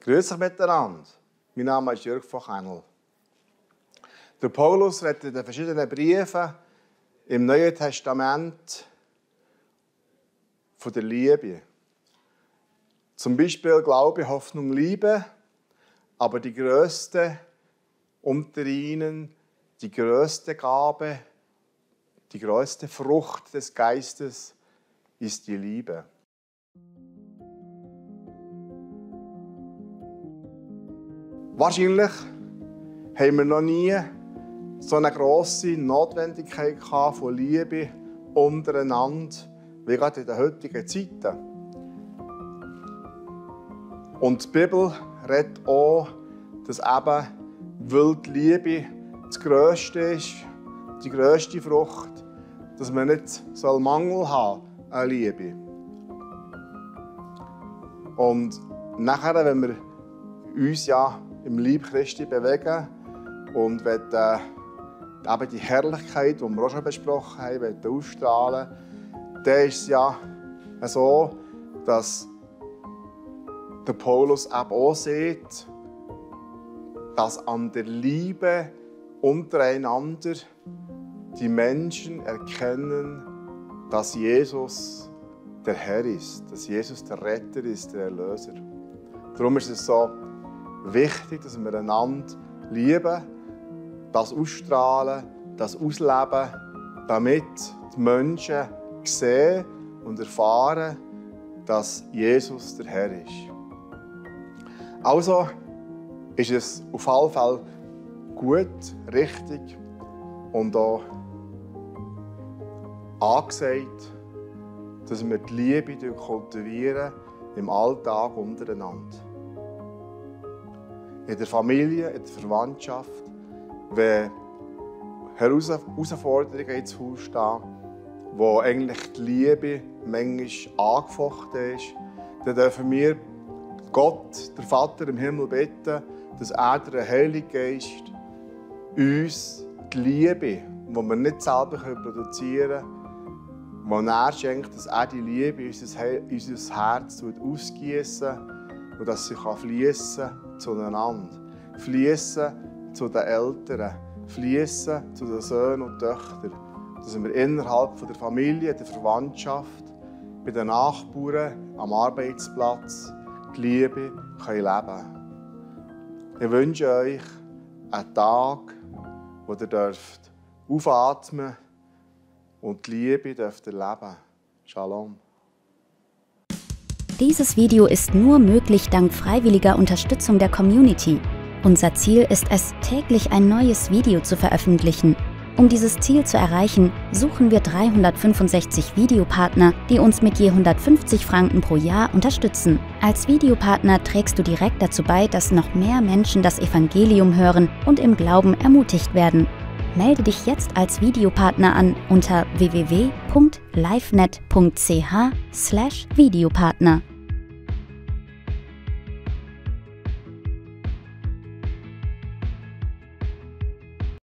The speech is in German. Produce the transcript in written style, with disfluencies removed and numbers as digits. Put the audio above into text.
Grüß euch miteinander. Mein Name ist Jörg von Kennel. Der Paulus redet in den verschiedenen Briefen im Neuen Testament von der Liebe. Zum Beispiel Glaube, Hoffnung, Liebe, aber die grösste unter ihnen, die grösste Gabe, die grösste Frucht des Geistes ist die Liebe. Wahrscheinlich haben wir noch nie so eine grosse Notwendigkeit von Liebe untereinander, wie gerade in den heutigen Zeiten. Und die Bibel redet auch, dass eben, weil die Liebe das Grösste ist, die grösste Frucht, dass man nicht Mangel haben soll an Liebe. Und nachher, wenn wir uns ja im Leib Christi bewegen und eben die Herrlichkeit, die wir auch schon besprochen haben, ausstrahlen, dann ist es ja so, dass der Paulus eben auch sieht, dass an der Liebe untereinander die Menschen erkennen, dass Jesus der Herr ist, dass Jesus der Retter ist, der Erlöser. Darum ist es so wichtig, dass wir einander lieben, das ausstrahlen, das ausleben, damit die Menschen sehen und erfahren, dass Jesus der Herr ist. Also ist es auf jeden Fall gut, richtig und auch angesagt, dass wir die Liebe kultivieren im Alltag untereinander. In der Familie, in der Verwandtschaft, wenn Herausforderungen ins Haus stehen, wo eigentlich die Liebe manchmal angefochten ist, dann dürfen wir Gott, der Vater im Himmel, bitten, dass er, der Heilige Geist, uns die Liebe, die wir nicht selber produzieren können, die er schenkt, dass er die Liebe in unser Herz ausgießen und dass sie fließen zueinander, fließen zu den Eltern, fließen zu den Söhnen und Töchtern, dass wir innerhalb der Familie, der Verwandtschaft, bei den Nachbarn, am Arbeitsplatz die Liebe leben können. Ich wünsche euch einen Tag, wo ihr dürft aufatmen und die Liebe dürft erleben. Shalom. Dieses Video ist nur möglich dank freiwilliger Unterstützung der Community. Unser Ziel ist es, täglich ein neues Video zu veröffentlichen. Um dieses Ziel zu erreichen, suchen wir 365 Videopartner, die uns mit je 150 Franken pro Jahr unterstützen. Als Videopartner trägst du direkt dazu bei, dass noch mehr Menschen das Evangelium hören und im Glauben ermutigt werden. Melde dich jetzt als Videopartner an unter www.livenet.ch/Videopartner.